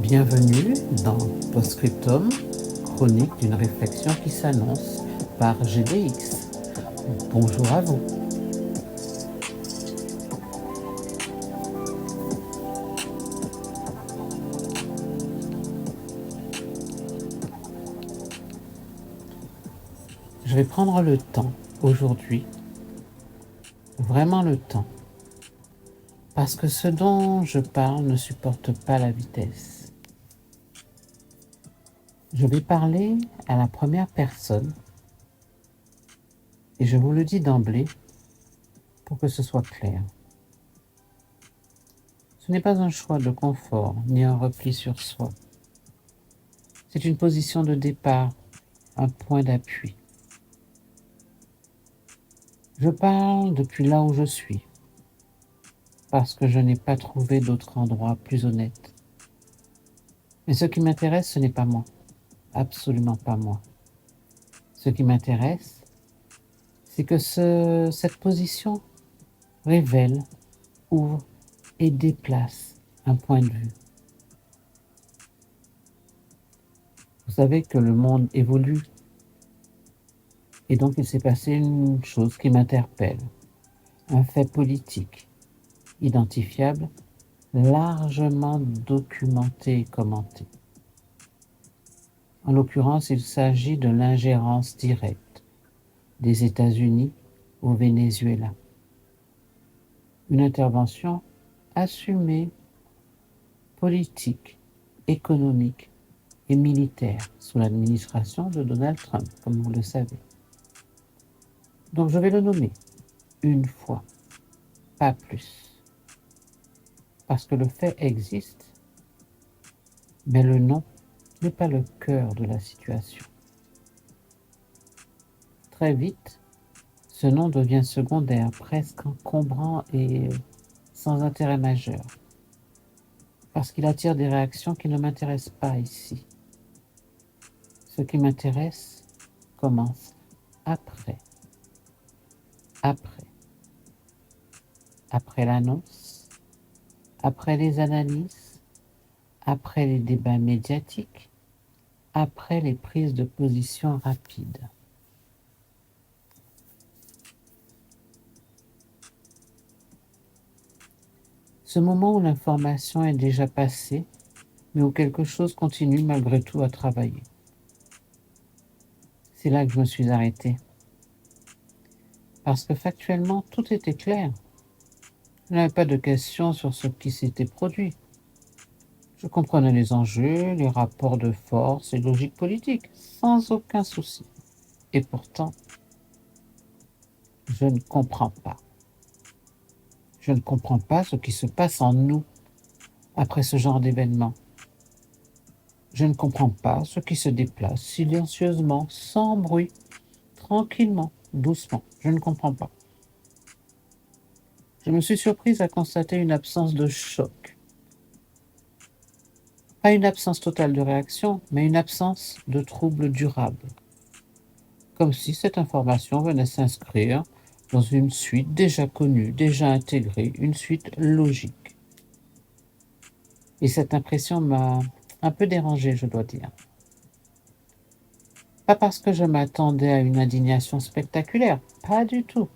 Bienvenue dans Postscriptum, chronique d'une réflexion qui s'annonce par GDX. Bonjour à vous. Je vais prendre le temps aujourd'hui, vraiment le temps, parce que ce dont je parle ne supporte pas la vitesse. Je vais parler à la première personne et je vous le dis d'emblée pour que ce soit clair. Ce n'est pas un choix de confort ni un repli sur soi. C'est une position de départ, un point d'appui. Je parle depuis là où je suis, parce que je n'ai pas trouvé d'autre endroit plus honnête. Mais ce qui m'intéresse, ce n'est pas moi, absolument pas moi. Ce qui m'intéresse, c'est que cette position révèle, ouvre et déplace un point de vue. Vous savez que le monde évolue et donc il s'est passé une chose qui m'interpelle, un fait politique, identifiable, largement documenté et commenté. En l'occurrence, il s'agit de l'ingérence directe des États-Unis au Venezuela. Une intervention assumée, politique, économique et militaire sous l'administration de Donald Trump, comme vous le savez. Donc je vais le nommer une fois, pas plus. Parce que le fait existe, mais le nom n'est pas le cœur de la situation. Très vite, ce nom devient secondaire, presque encombrant et sans intérêt majeur, parce qu'il attire des réactions qui ne m'intéressent pas ici. Ce qui m'intéresse commence après. Après l'annonce, après les analyses, après les débats médiatiques, après les prises de position rapides. Ce moment où l'information est déjà passée, mais où quelque chose continue malgré tout à travailler. C'est là que je me suis arrêtée. Parce que factuellement, tout était clair. Je n'avais pas de questions sur ce qui s'était produit. Je comprenais les enjeux, les rapports de force et logique politique, sans aucun souci. Et pourtant, je ne comprends pas. Je ne comprends pas ce qui se passe en nous après ce genre d'événement. Je ne comprends pas ce qui se déplace silencieusement, sans bruit, tranquillement, doucement. Je ne comprends pas. Je me suis surprise à constater une absence de choc. Pas une absence totale de réaction, mais une absence de trouble durable. Comme si cette information venait s'inscrire dans une suite déjà connue, déjà intégrée, une suite logique. Et cette impression m'a un peu dérangée, je dois dire. Pas parce que je m'attendais à une indignation spectaculaire, pas du tout,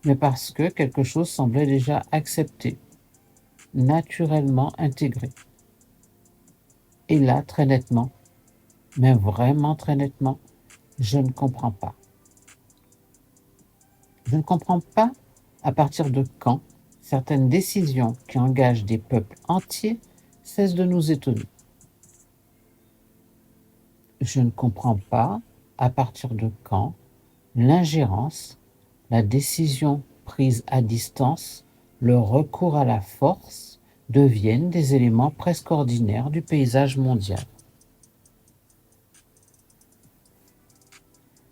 mais parce que quelque chose semblait déjà accepté, naturellement intégré. Et là, très nettement, mais vraiment très nettement, je ne comprends pas. Je ne comprends pas à partir de quand certaines décisions qui engagent des peuples entiers cessent de nous étonner. Je ne comprends pas à partir de quand l'ingérence, la décision prise à distance, le recours à la force deviennent des éléments presque ordinaires du paysage mondial.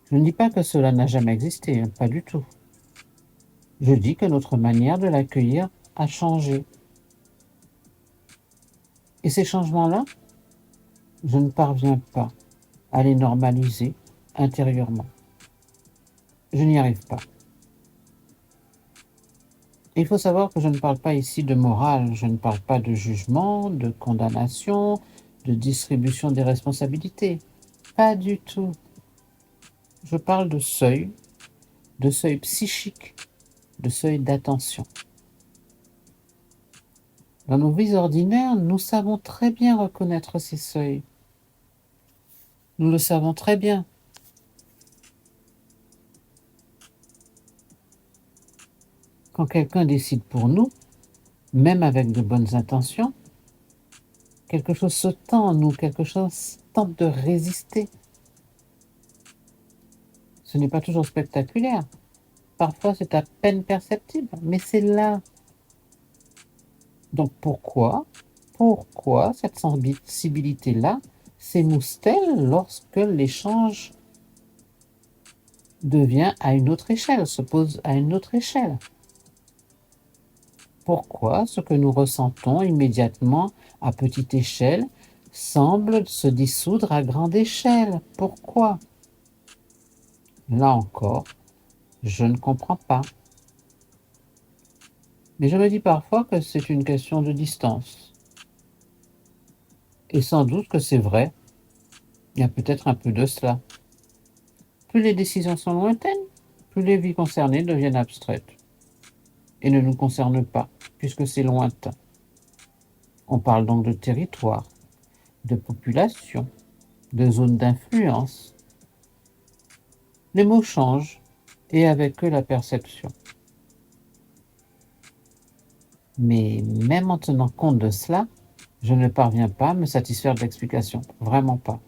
Je ne dis pas que cela n'a jamais existé, pas du tout. Je dis que notre manière de l'accueillir a changé. Et ces changements-là, je ne parviens pas à les normaliser intérieurement. Je n'y arrive pas. Il faut savoir que je ne parle pas ici de morale, je ne parle pas de jugement, de condamnation, de distribution des responsabilités. Pas du tout. Je parle de seuil psychique, de seuil d'attention. Dans nos vies ordinaires, nous savons très bien reconnaître ces seuils. Nous le savons très bien. Quand quelqu'un décide pour nous, même avec de bonnes intentions, quelque chose se tend en nous, quelque chose tente de résister. Ce n'est pas toujours spectaculaire. Parfois, c'est à peine perceptible, mais c'est là. Donc pourquoi cette sensibilité-là s'émousse-t-elle lorsque l'échange devient à une autre échelle, se pose à une autre échelle? Pourquoi ce que nous ressentons immédiatement à petite échelle semble se dissoudre à grande échelle? Pourquoi? Là encore, je ne comprends pas. Mais je me dis parfois que c'est une question de distance. Et sans doute que c'est vrai, il y a peut-être un peu de cela. Plus les décisions sont lointaines, plus les vies concernées deviennent abstraites et ne nous concernent pas, puisque c'est lointain. On parle donc de territoire, de population, de zone d'influence. Les mots changent, et avec eux la perception. Mais même en tenant compte de cela, je ne parviens pas à me satisfaire de l'explication, vraiment pas.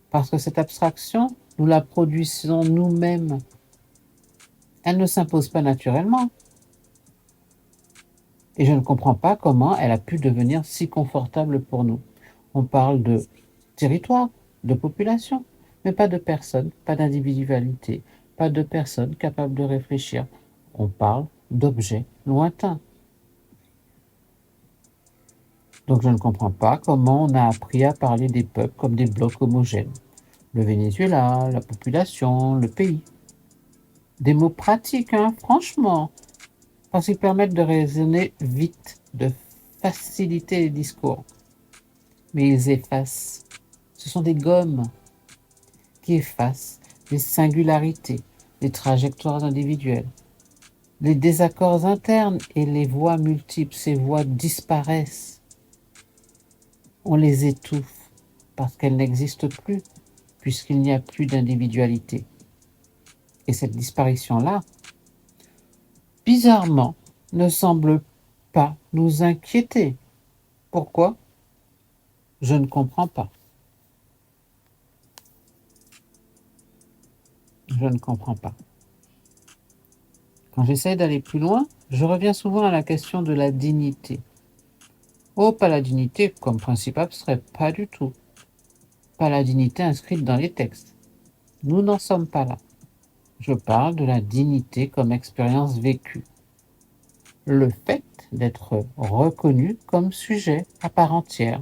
Parce que cette abstraction, nous la produisons nous-mêmes. Elle ne s'impose pas naturellement. Et je ne comprends pas comment elle a pu devenir si confortable pour nous. On parle de territoire, de population, mais pas de personne, pas d'individualité, pas de personne capable de réfléchir. On parle d'objets lointains. Donc je ne comprends pas comment on a appris à parler des peuples comme des blocs homogènes. Le Venezuela, la population, le pays. Des mots pratiques, hein, franchement, parce qu'ils permettent de raisonner vite, de faciliter les discours. Mais ils effacent. Ce sont des gommes qui effacent les singularités, les trajectoires individuelles, les désaccords internes et les voix multiples. Ces voix disparaissent. On les étouffe parce qu'elles n'existent plus, puisqu'il n'y a plus d'individualité. Et cette disparition-là, bizarrement, ne semble pas nous inquiéter. Pourquoi? Je ne comprends pas. Je ne comprends pas. Quand j'essaie d'aller plus loin, je reviens souvent à la question de la dignité. Oh, pas la dignité comme principe abstrait, pas du tout. Pas la dignité inscrite dans les textes. Nous n'en sommes pas là. Je parle de la dignité comme expérience vécue. Le fait d'être reconnu comme sujet à part entière,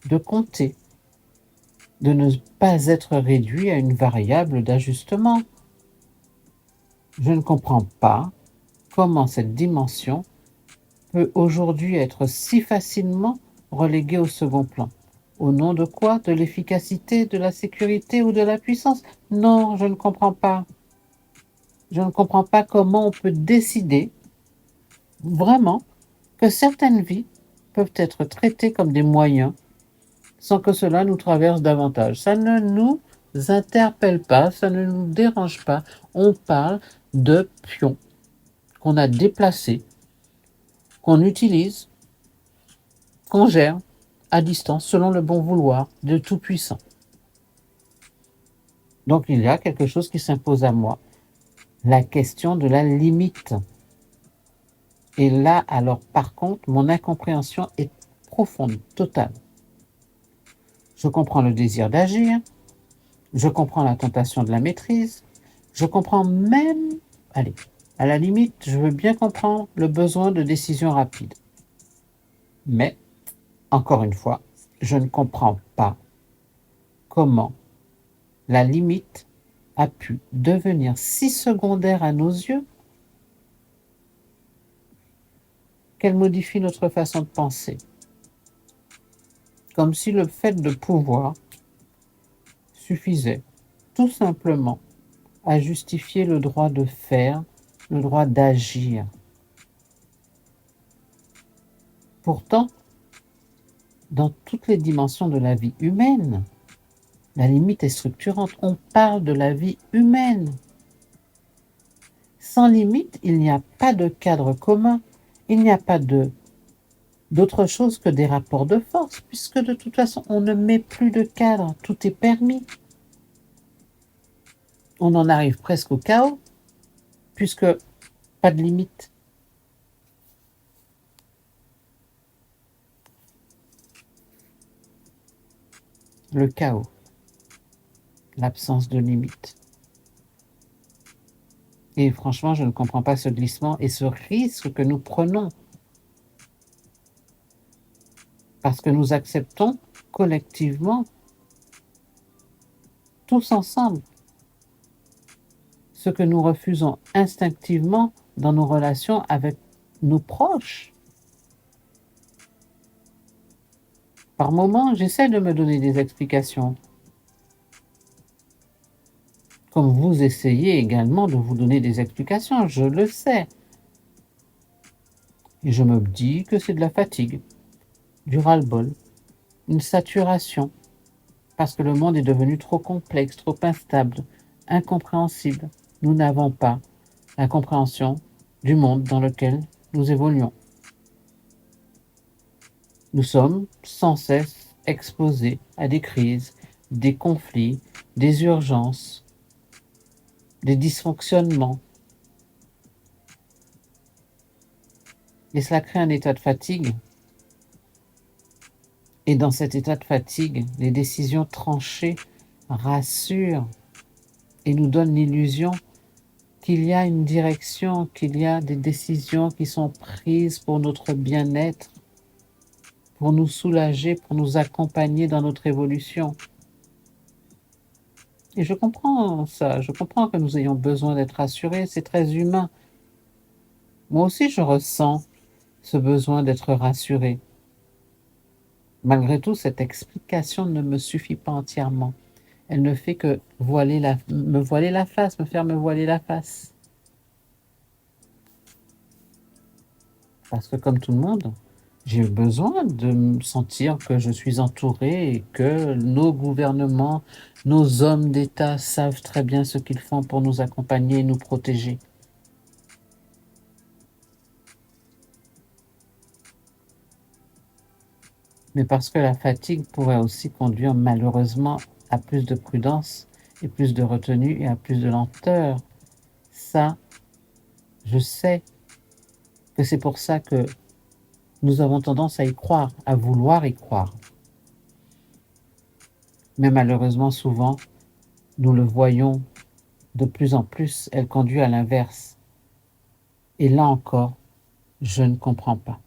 de compter, de ne pas être réduit à une variable d'ajustement. Je ne comprends pas comment cette dimension peut aujourd'hui être si facilement reléguée au second plan. Au nom de quoi? De l'efficacité, de la sécurité ou de la puissance? Non, je ne comprends pas. Je ne comprends pas comment on peut décider vraiment que certaines vies peuvent être traitées comme des moyens sans que cela nous traverse davantage. Ça ne nous interpelle pas, ça ne nous dérange pas. On parle de pions qu'on a déplacés, qu'on utilise, qu'on gère à distance selon le bon vouloir de Tout-Puissant. Donc il y a quelque chose qui s'impose à moi, la question de la limite. Et là, alors par contre, mon incompréhension est profonde, totale. Je comprends le désir d'agir, je comprends la tentation de la maîtrise, je comprends même, allez, à la limite, je veux bien comprendre le besoin de décision rapide. Mais, encore une fois, je ne comprends pas comment la limite a pu devenir si secondaire à nos yeux qu'elle modifie notre façon de penser. Comme si le fait de pouvoir suffisait tout simplement à justifier le droit de faire, le droit d'agir. Pourtant, dans toutes les dimensions de la vie humaine, la limite est structurante. On parle de la vie humaine. Sans limite, il n'y a pas de cadre commun, il n'y a pas d'autre chose que des rapports de force, puisque de toute façon, on ne met plus de cadre, tout est permis. On en arrive presque au chaos, puisque pas de limite. Le chaos, l'absence de limite. Et franchement, je ne comprends pas ce glissement et ce risque que nous prenons. Parce que nous acceptons collectivement, tous ensemble, ce que nous refusons instinctivement dans nos relations avec nos proches. Par moments, j'essaie de me donner des explications. Comme vous essayez également de vous donner des explications, je le sais. Et je me dis que c'est de la fatigue, du ras-le-bol, une saturation, parce que le monde est devenu trop complexe, trop instable, incompréhensible. Nous n'avons pas la compréhension du monde dans lequel nous évoluons. Nous sommes sans cesse exposés à des crises, des conflits, des urgences, des dysfonctionnements. Et cela crée un état de fatigue. Et dans cet état de fatigue, les décisions tranchées rassurent et nous donnent l'illusion qu'il y a une direction, qu'il y a des décisions qui sont prises pour notre bien-être, pour nous soulager, pour nous accompagner dans notre évolution. Et je comprends ça, je comprends que nous ayons besoin d'être rassurés, c'est très humain. Moi aussi, je ressens ce besoin d'être rassuré. Malgré tout, cette explication ne me suffit pas entièrement. Elle ne fait que me voiler la face, me faire me voiler la face. Parce que comme tout le monde, j'ai besoin de me sentir que je suis entouré et que nos gouvernements, nos hommes d'État savent très bien ce qu'ils font pour nous accompagner et nous protéger. Mais parce que la fatigue pourrait aussi conduire malheureusement à plus de prudence et plus de retenue et à plus de lenteur. Ça, je sais que c'est pour ça que nous avons tendance à y croire, à vouloir y croire. Mais malheureusement, souvent, nous le voyons de plus en plus, elle conduit à l'inverse. Et là encore, je ne comprends pas.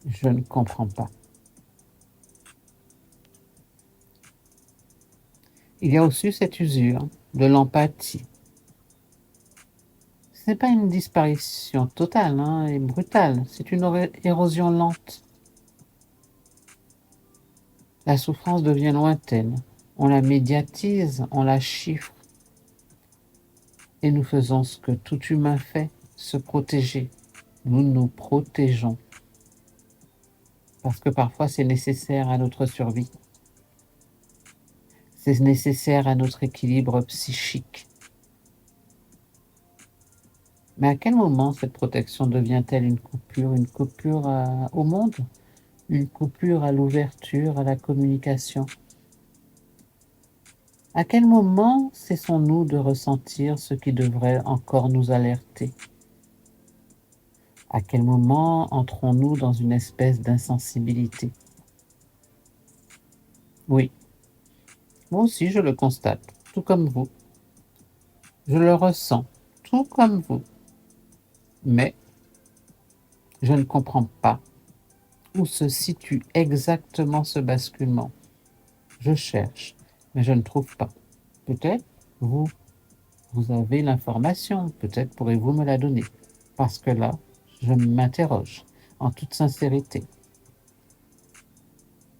Je ne comprends pas. Il y a aussi cette usure de l'empathie. Ce n'est pas une disparition totale et brutale, c'est une érosion lente. La souffrance devient lointaine, on la médiatise, on la chiffre, et nous faisons ce que tout humain fait, se protéger. Nous nous protégeons, parce que parfois c'est nécessaire à notre survie. C'est nécessaire à notre équilibre psychique. Mais à quel moment cette protection devient-elle une coupure au monde, une coupure à l'ouverture, à la communication? À quel moment cessons-nous de ressentir ce qui devrait encore nous alerter? À quel moment entrons-nous dans une espèce d'insensibilité? Oui, moi aussi je le constate, tout comme vous. Je le ressens, tout comme vous. Mais je ne comprends pas où se situe exactement ce basculement. Je cherche, mais je ne trouve pas. Peut-être vous avez l'information, peut-être pourrez-vous me la donner. Parce que là, je m'interroge en toute sincérité.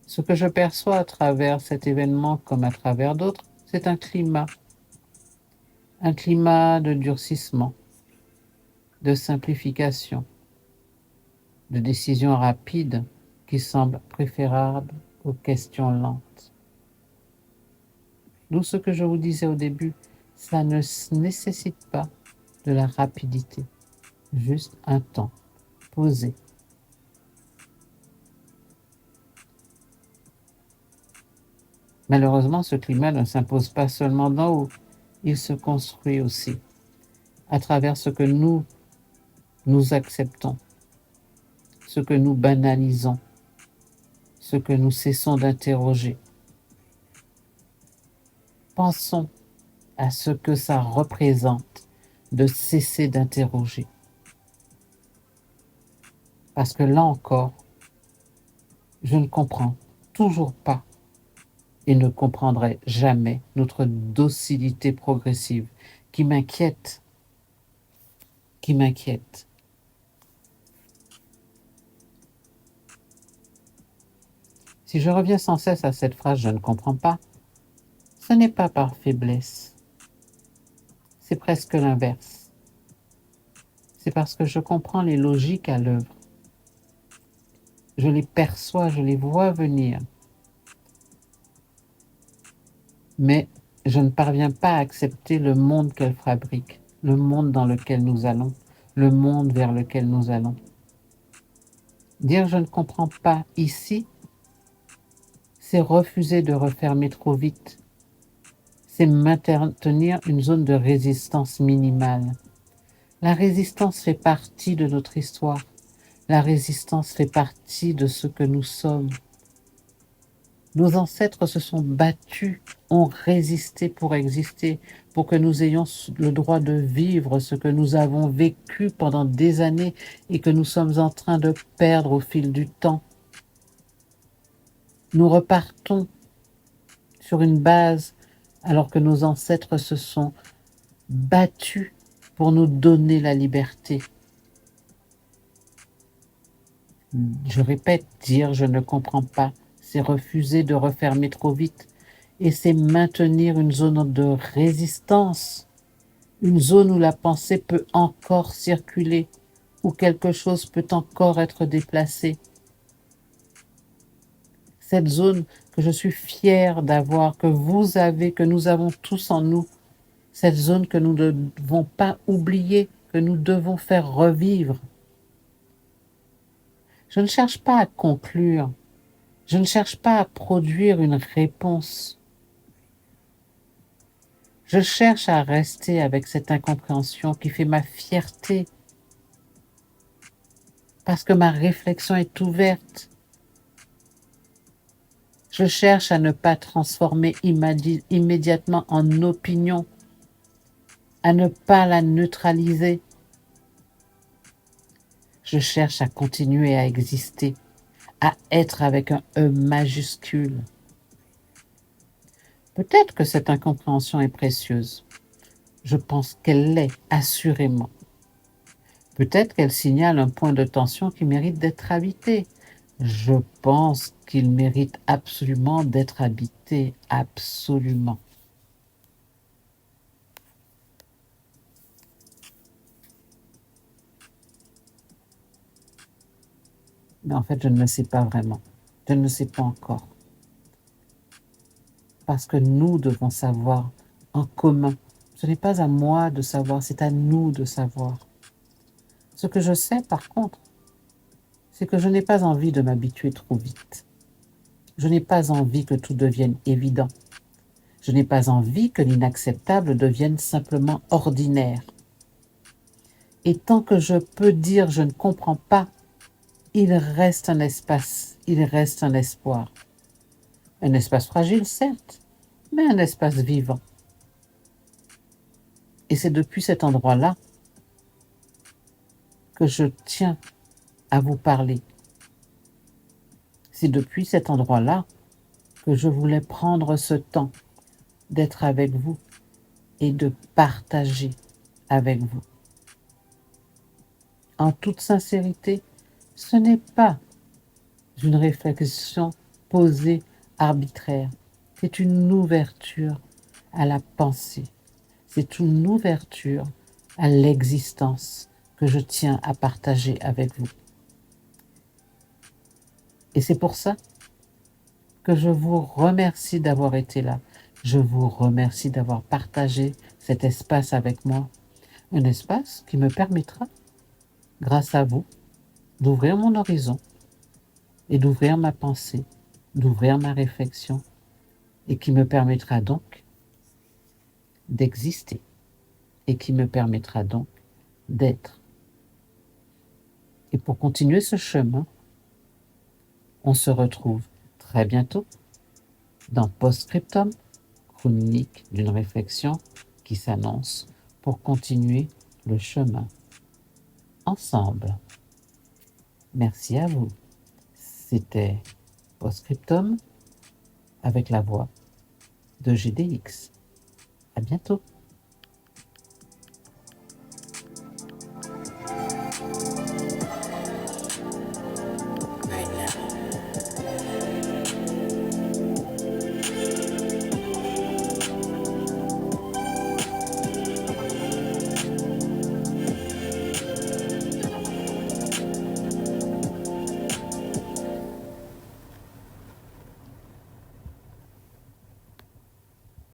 Ce que je perçois à travers cet événement comme à travers d'autres, c'est un climat de durcissement, de simplification, de décisions rapides qui semblent préférables aux questions lentes. D'où ce que je vous disais au début, ça ne nécessite pas de la rapidité, juste un temps posé. Malheureusement, ce climat ne s'impose pas seulement d'en haut, il se construit aussi à travers ce que nous acceptons, ce que nous banalisons, ce que nous cessons d'interroger. Pensons à ce que ça représente de cesser d'interroger. Parce que là encore, je ne comprends toujours pas et ne comprendrai jamais notre docilité progressive qui m'inquiète, qui m'inquiète. Si je reviens sans cesse à cette phrase « je ne comprends pas », ce n'est pas par faiblesse, c'est presque l'inverse. C'est parce que je comprends les logiques à l'œuvre. Je les perçois, je les vois venir. Mais je ne parviens pas à accepter le monde qu'elles fabriquent, le monde dans lequel nous allons, le monde vers lequel nous allons. Dire je ne comprends pas ici, c'est refuser de refermer trop vite. C'est maintenir une zone de résistance minimale. La résistance fait partie de notre histoire. La résistance fait partie de ce que nous sommes. Nos ancêtres se sont battus, ont résisté pour exister, pour que nous ayons le droit de vivre ce que nous avons vécu pendant des années et que nous sommes en train de perdre au fil du temps. Nous repartons sur une base alors que nos ancêtres se sont battus pour nous donner la liberté. Je répète, dire je ne comprends pas, c'est refuser de refermer trop vite et c'est maintenir une zone de résistance, une zone où la pensée peut encore circuler, où quelque chose peut encore être déplacé. Cette zone que je suis fière d'avoir, que vous avez, que nous avons tous en nous, cette zone que nous ne devons pas oublier, que nous devons faire revivre. Je ne cherche pas à conclure, je ne cherche pas à produire une réponse. Je cherche à rester avec cette incompréhension qui fait ma fierté, parce que ma réflexion est ouverte. Je cherche à ne pas transformer immédiatement en opinion, à ne pas la neutraliser. Je cherche à continuer à exister, à être avec un E majuscule. Peut-être que cette incompréhension est précieuse. Je pense qu'elle l'est, assurément. Peut-être qu'elle signale un point de tension qui mérite d'être habité. Je pense qu'il mérite absolument d'être habité, absolument. Mais en fait, je ne le sais pas vraiment. Je ne le sais pas encore. Parce que nous devons savoir en commun. Ce n'est pas à moi de savoir, c'est à nous de savoir. Ce que je sais, par contre, c'est que je n'ai pas envie de m'habituer trop vite. Je n'ai pas envie que tout devienne évident. Je n'ai pas envie que l'inacceptable devienne simplement ordinaire. Et tant que je peux dire je ne comprends pas, il reste un espace, il reste un espoir. Un espace fragile, certes, mais un espace vivant. Et c'est depuis cet endroit-là que je tiens à vous parler. C'est depuis cet endroit-là que je voulais prendre ce temps d'être avec vous et de partager avec vous. en toute sincérité, ce n'est pas une réflexion posée arbitraire, c'est une ouverture à la pensée, c'est une ouverture à l'existence que je tiens à partager avec vous. Et c'est pour ça que je vous remercie d'avoir été là. Je vous remercie d'avoir partagé cet espace avec moi. Un espace qui me permettra, grâce à vous, d'ouvrir mon horizon et d'ouvrir ma pensée, d'ouvrir ma réflexion et qui me permettra donc d'exister et qui me permettra donc d'être. Et pour continuer ce chemin, on se retrouve très bientôt dans Postscriptum, chronique d'une réflexion qui s'annonce pour continuer le chemin ensemble. Merci à vous. C'était Postscriptum avec la voix de GDX. À bientôt.